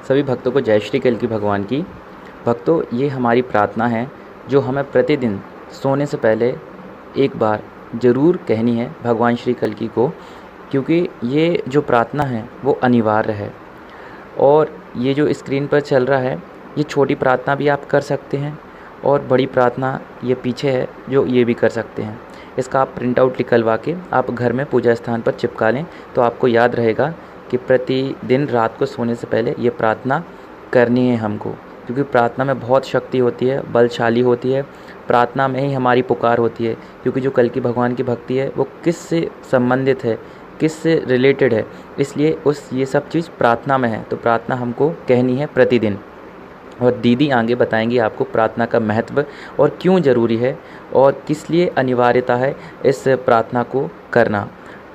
सभी भक्तों को जय श्री कल्कि भगवान की। भक्तों, ये हमारी प्रार्थना है जो हमें प्रतिदिन सोने से पहले एक बार ज़रूर कहनी है भगवान श्री कल्कि को, क्योंकि ये जो प्रार्थना है वो अनिवार्य है। और ये जो स्क्रीन पर चल रहा है, ये छोटी प्रार्थना भी आप कर सकते हैं और बड़ी प्रार्थना ये पीछे है जो ये भी कर सकते हैं। इसका आप प्रिंट आउट निकलवा के आप घर में पूजा स्थान पर चिपका लें, तो आपको याद रहेगा कि प्रतिदिन रात को सोने से पहले ये प्रार्थना करनी है हमको, क्योंकि प्रार्थना में बहुत शक्ति होती है, बलशाली होती है। प्रार्थना में ही हमारी पुकार होती है, क्योंकि जो कल्कि भगवान की भक्ति है वो किससे संबंधित है, किससे रिलेटेड है, इसलिए ये सब चीज़ प्रार्थना में है। तो प्रार्थना हमको कहनी है प्रतिदिन। और दीदी आगे बताएंगी आपको प्रार्थना का महत्व और क्यों ज़रूरी है और किस लिए अनिवार्यता है इस प्रार्थना को करना।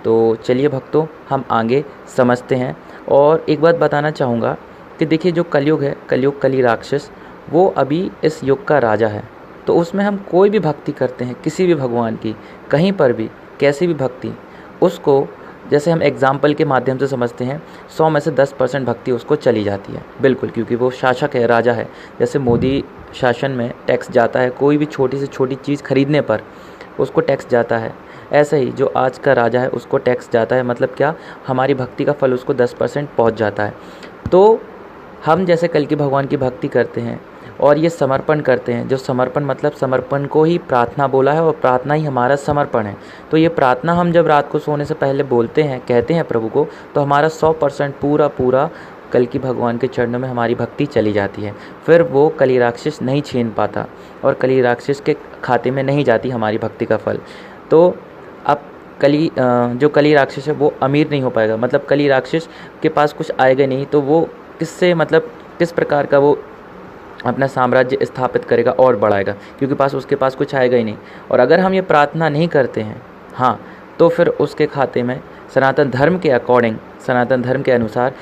तो चलिए भक्तों, हम आगे समझते हैं। और एक बात बताना चाहूँगा कि देखिए, जो कलयुग है, कलयुग कली राक्षस, वो अभी इस युग का राजा है। तो उसमें हम कोई भी भक्ति करते हैं किसी भी भगवान की, कहीं पर भी कैसी भी भक्ति, उसको जैसे हम एग्जाम्पल के माध्यम से समझते हैं, 100 में से 10% भक्ति उसको चली जाती है, बिल्कुल, क्योंकि वो शासक है, राजा है। जैसे मोदी शासन में टैक्स जाता है, कोई भी छोटी से छोटी चीज़ खरीदने पर उसको टैक्स जाता है। ऐसे ही जो आज का राजा है उसको टैक्स जाता है। मतलब क्या, हमारी भक्ति का फल उसको 10% पहुँच जाता है। तो हम जैसे कल्कि भगवान की भक्ति करते हैं और ये समर्पण करते हैं, जो समर्पण मतलब समर्पण को ही प्रार्थना बोला है और प्रार्थना ही हमारा समर्पण है। तो ये प्रार्थना हम जब रात को सोने से पहले बोलते हैं, कहते हैं प्रभु को, तो हमारा 100% पूरा कल्कि भगवान के चरणों में हमारी भक्ति चली जाती है। फिर वो कली राक्षस नहीं छीन पाता और कली राक्षस के खाते में नहीं जाती हमारी भक्ति का फल। तो अब जो कली राक्षस है वो अमीर नहीं हो पाएगा। मतलब कली राक्षस के पास कुछ आएगा नहीं, तो वो किससे, मतलब किस प्रकार का वो अपना साम्राज्य स्थापित करेगा और बढ़ाएगा, क्योंकि उसके पास कुछ आएगा ही नहीं। और अगर हम ये प्रार्थना नहीं करते हैं, हाँ, तो फिर उसके खाते में सनातन धर्म के अकॉर्डिंग, सनातन धर्म के अनुसार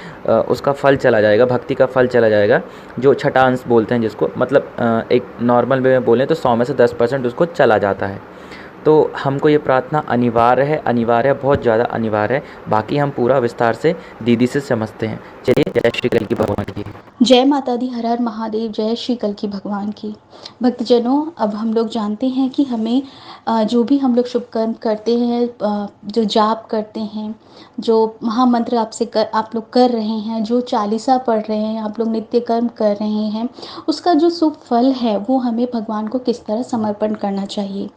उसका फल चला जाएगा, भक्ति का फल चला जाएगा, जो छठा अंश बोलते हैं जिसको, मतलब एक नॉर्मल वे में बोलें तो 100 में से 10% उसको चला जाता है। तो हमको ये प्रार्थना अनिवार्य है, बहुत ज़्यादा अनिवार्य है। बाकी हम पूरा विस्तार से दीदी से समझते हैं। चलिए, जय श्री कल्कि भगवान की। जय माता दी, हर हर महादेव, जय श्री कल्कि भगवान की। भक्तजनों, अब हम लोग जानते हैं कि हमें जो भी हम लोग शुभ कर्म करते हैं, जो जाप करते हैं, जो महामंत्र आप लोग कर रहे हैं, जो चालीसा पढ़ रहे हैं, आप लोग नित्य कर्म कर रहे हैं, उसका जो शुभ फल है वो हमें भगवान को किस तरह समर्पण करना चाहिए।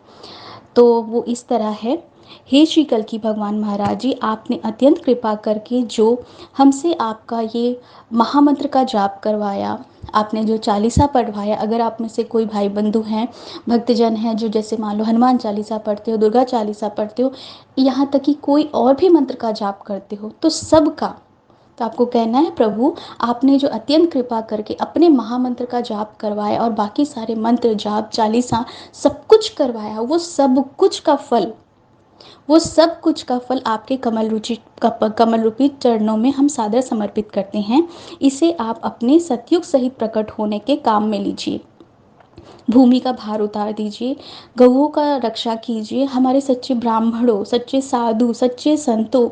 तो वो इस तरह है। हे श्री कल्कि भगवान महाराज जी, आपने अत्यंत कृपा करके जो हमसे आपका ये महामंत्र का जाप करवाया, आपने जो चालीसा पढ़वाया, अगर आप में से कोई भाई बंधु हैं, भक्तजन हैं, जो जैसे मान लो हनुमान चालीसा पढ़ते हो, दुर्गा चालीसा पढ़ते हो, यहाँ तक कि कोई और भी मंत्र का जाप करते हो, तो सबका, तो आपको कहना है प्रभु, आपने जो अत्यंत कृपा करके अपने महामंत्र का जाप करवाया और बाकी सारे मंत्र जाप चालीसा सब कुछ करवाया, वो सब कुछ का फल आपके कमल रूपी चरणों में हम सादर समर्पित करते हैं। इसे आप अपने सतयुग सहित प्रकट होने के काम में लीजिए। भूमि का भार उतार दीजिए, गऊओं का रक्षा कीजिए, हमारे सच्चे ब्राह्मणों, सच्चे साधु, सच्चे संतों,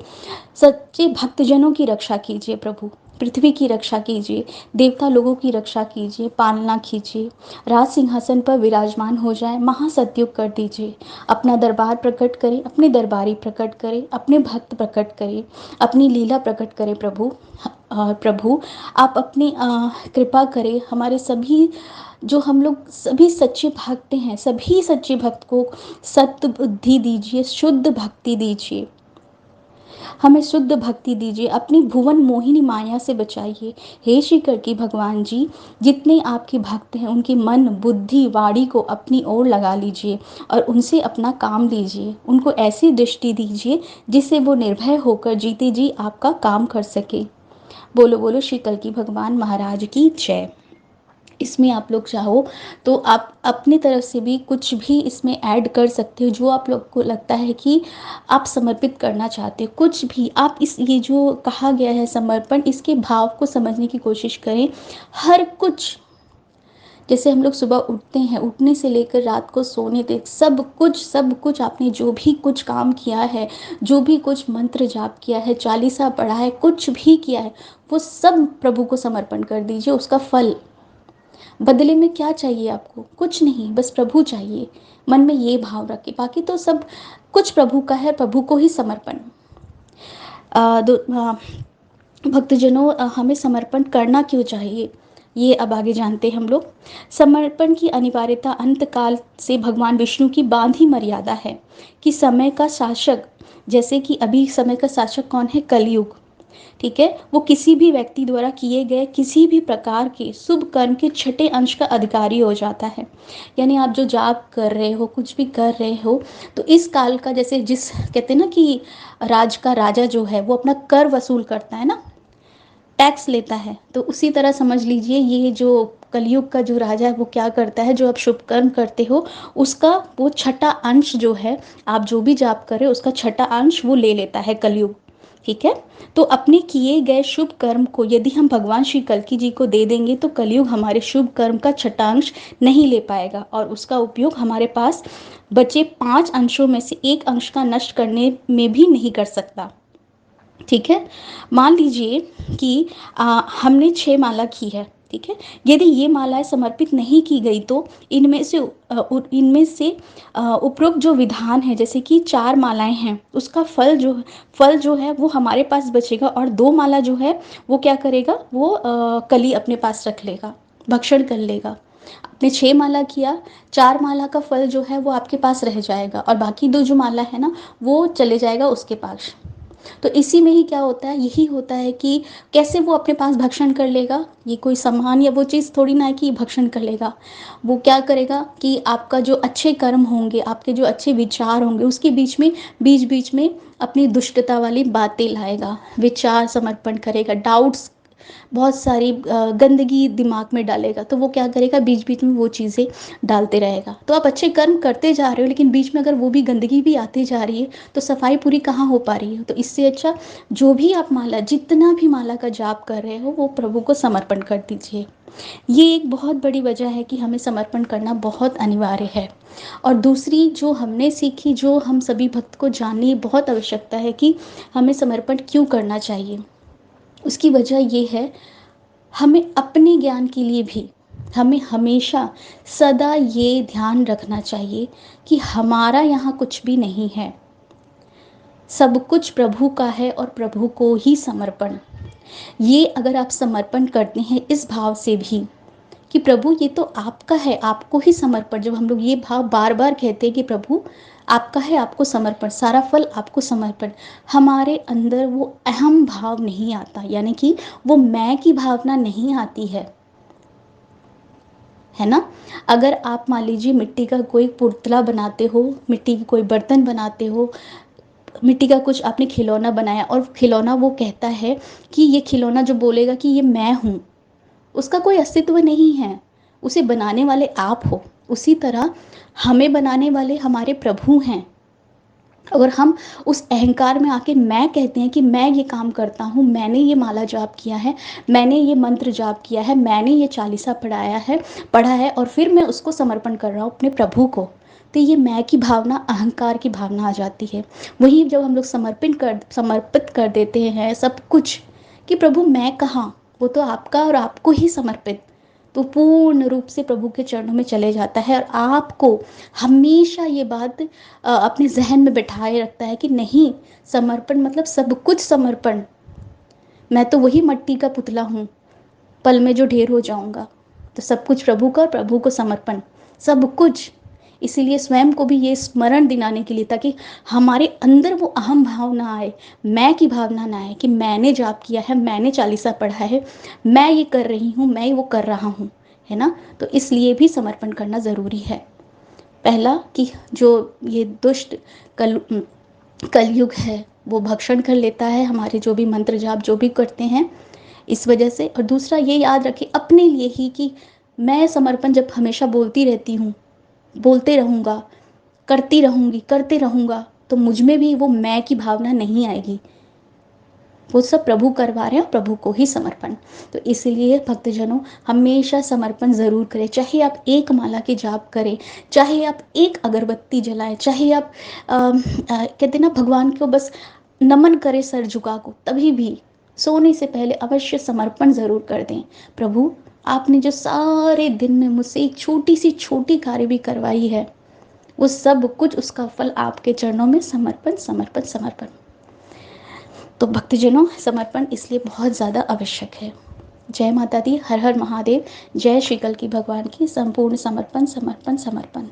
सच्चे भक्तजनों की रक्षा कीजिए प्रभु। पृथ्वी की रक्षा कीजिए, देवता लोगों की रक्षा कीजिए, पालना कीजिए, राज सिंहासन पर विराजमान हो जाए, महासतयुग कर दीजिए। अपना दरबार प्रकट करें, अपने दरबारी प्रकट करें, अपने भक्त प्रकट करें, अपनी लीला प्रकट करें प्रभु। प्रभु, आप अपनी कृपा करें, हमारे सभी, जो हम लोग सभी सच्चे भक्त हैं, सभी सच्चे भक्त को सत्य बुद्धि दीजिए, शुद्ध भक्ति दीजिए, हमें शुद्ध भक्ति दीजिए, अपनी भुवन मोहिनी माया से बचाइए। हे श्री कल्कि भगवान जी, जितने आपके भक्त हैं उनकी मन बुद्धि वाणी को अपनी ओर लगा लीजिए और उनसे अपना काम लीजिए, उनको ऐसी दृष्टि दीजिए जिससे वो निर्भय होकर जीते जी आपका काम कर सके। बोलो बोलो श्री कल्कि भगवान महाराज की जय। इसमें आप लोग चाहो तो आप अपनी तरफ से भी कुछ भी इसमें ऐड कर सकते हो, जो आप लोग को लगता है कि आप समर्पित करना चाहते हो, कुछ भी आप ये जो कहा गया है समर्पण, इसके भाव को समझने की कोशिश करें। हर कुछ, जैसे हम लोग सुबह उठते हैं, उठने से लेकर रात को सोने तक सब कुछ आपने जो भी कुछ काम किया है, जो भी कुछ मंत्र जाप किया है, चालीसा पढ़ा है, कुछ भी किया है, वो सब प्रभु को समर्पण कर दीजिए। उसका फल बदले में क्या चाहिए आपको? कुछ नहीं, बस प्रभु चाहिए। मन में ये भाव रखें, बाकी तो सब कुछ प्रभु का है, प्रभु को ही समर्पण। भक्तजनों, हमें समर्पण करना क्यों चाहिए, ये अब आगे जानते हैं हम लोग। समर्पण की अनिवार्यता अंत काल से भगवान विष्णु की बांधी मर्यादा है कि समय का शासक, जैसे कि अभी समय का शासक कौन है? कलयुग। ठीक है, वो किसी भी व्यक्ति द्वारा किए गए किसी भी प्रकार के शुभ कर्म के छठे अंश का अधिकारी हो जाता है। यानी आप जो जाप कर रहे हो, कुछ भी कर रहे हो, तो इस काल का, जैसे जिस कहते हैं ना कि राज का राजा जो है वो अपना कर वसूल करता है ना, टैक्स लेता है, तो उसी तरह समझ लीजिए ये जो कलयुग का जो राजा है वो क्या करता है, जो आप शुभ कर्म करते हो उसका वो छठा अंश जो है, आप जो भी जाप कर रहे हो उसका छठा अंश वो ले लेता है कलयुग। ठीक है, तो अपने किए गए शुभ कर्म को यदि हम भगवान श्री कल्की जी को दे देंगे तो कलयुग हमारे शुभ कर्म का छठा अंश नहीं ले पाएगा और उसका उपयोग हमारे पास बचे 5 अंशों में से एक अंश का नष्ट करने में भी नहीं कर सकता। ठीक है, मान लीजिए कि हमने 6 माला की है। ठीक है, यदि ये मालाएं समर्पित नहीं की गई तो इनमें से उपरोक्त जो विधान है, जैसे कि 4 मालाएं हैं, उसका फल जो है वो हमारे पास बचेगा और 2 माला जो है वो क्या करेगा, वो कली अपने पास रख लेगा, भक्षण कर लेगा। आपने 6 माला किया, 4 माला का फल जो है वो आपके पास रह जाएगा और बाकी 2 जो माला है ना वो चले जाएगा उसके पास। तो इसी में ही क्या होता है, यही होता है कि कैसे वो अपने पास भक्षण कर लेगा। ये कोई सामान या वो चीज़ थोड़ी ना है कि भक्षण कर लेगा। वो क्या करेगा कि आपका जो अच्छे कर्म होंगे, आपके जो अच्छे विचार होंगे, उसके बीच बीच में अपनी दुष्टता वाली बातें लाएगा, विचार समर्पण करेगा, डाउट्स, बहुत सारी गंदगी दिमाग में डालेगा। तो वो क्या करेगा, बीच बीच में वो चीज़ें डालते रहेगा। तो आप अच्छे कर्म करते जा रहे हो लेकिन बीच में अगर वो भी गंदगी भी आती जा रही है तो सफाई पूरी कहाँ हो पा रही है। तो इससे अच्छा जो भी आप माला, जितना भी माला का जाप कर रहे हो वो प्रभु को समर्पण कर दीजिए। ये एक बहुत बड़ी वजह है कि हमें समर्पण करना बहुत अनिवार्य है। और दूसरी जो हमने सीखी, जो हम सभी भक्त को जाननी बहुत आवश्यकता है कि हमें समर्पण क्यों करना चाहिए। उसकी वजह ये है, हमें अपने ज्ञान के लिए भी हमें हमेशा सदा ये ध्यान रखना चाहिए कि हमारा यहाँ कुछ भी नहीं है, सब कुछ प्रभु का है और प्रभु को ही समर्पण। ये अगर आप समर्पण करते हैं इस भाव से भी कि प्रभु ये तो आपका है, आपको ही समर्पण, जब हम लोग ये भाव बार बार कहते हैं कि प्रभु आपका है, आपको समर्पण, सारा फल आपको समर्पण, हमारे अंदर वो अहम भाव नहीं आता, यानी कि वो मैं की भावना नहीं आती है ना। अगर आप मान लीजिए मिट्टी का कोई पुतला बनाते हो, मिट्टी की कोई बर्तन बनाते हो, मिट्टी का कुछ आपने खिलौना बनाया और खिलौना वो कहता है कि ये खिलौना जो बोलेगा कि ये मैं हूँ, उसका कोई अस्तित्व नहीं है, उसे बनाने वाले आप हो। उसी तरह हमें बनाने वाले हमारे प्रभु हैं। अगर हम उस अहंकार में आके मैं कहते हैं कि मैं ये काम करता हूँ, मैंने ये माला जाप किया है, मैंने ये मंत्र जाप किया है, मैंने ये चालीसा पढ़ा है और फिर मैं उसको समर्पण कर रहा हूँ अपने प्रभु को, तो ये मैं की भावना, अहंकार की भावना आ जाती है। वहीं जब हम लोग समर्पित कर देते हैं सब कुछ कि प्रभु मैं कहाँ, वो तो आपका और आपको ही समर्पित, तो पूर्ण रूप से प्रभु के चरणों में चले जाता है। और आपको हमेशा ये बात अपने जहन में बैठाए रखता है कि नहीं, समर्पण मतलब सब कुछ समर्पण, मैं तो वही मट्टी का पुतला हूँ, पल में जो ढेर हो जाऊंगा। तो सब कुछ प्रभु का और प्रभु को समर्पण, सब कुछ। इसीलिए स्वयं को भी ये स्मरण दिलाने के लिए, ताकि हमारे अंदर वो अहम भाव ना आए, मैं की भावना ना आए कि मैंने जाप किया है, मैंने चालीसा पढ़ा है, मैं ये कर रही हूँ, मैं वो कर रहा हूँ, है ना। तो इसलिए भी समर्पण करना ज़रूरी है। पहला कि जो ये दुष्ट कल कलयुग है वो भक्षण कर लेता है हमारे जो भी मंत्र जाप जो भी करते हैं, इस वजह से। और दूसरा ये याद रखिए अपने लिए ही कि मैं समर्पण जब हमेशा बोलती रहती हूँ, बोलते रहूँगा, करती रहूँगी, करते रहूँगा, तो मुझ में भी वो मैं की भावना नहीं आएगी। वो सब प्रभु करवा रहे हैं, प्रभु को ही समर्पण। तो इसीलिए भक्तजनों हमेशा समर्पण ज़रूर करें, चाहे आप एक माला की जाप करें, चाहे आप एक अगरबत्ती जलाएं, चाहे आप कहते ना भगवान को बस नमन करें सर झुका को, तभी भी सोने से पहले अवश्य समर्पण ज़रूर कर दें। प्रभु आपने जो सारे दिन में मुझसे एक छोटी सी छोटी कार्य भी करवाई है, वो सब कुछ उसका फल आपके चरणों में समर्पण समर्पण समर्पण। तो भक्तजनों समर्पण इसलिए बहुत ज़्यादा आवश्यक है। जय माता दी, हर हर महादेव, जय श्री कल्कि भगवान की, संपूर्ण समर्पण समर्पण समर्पण।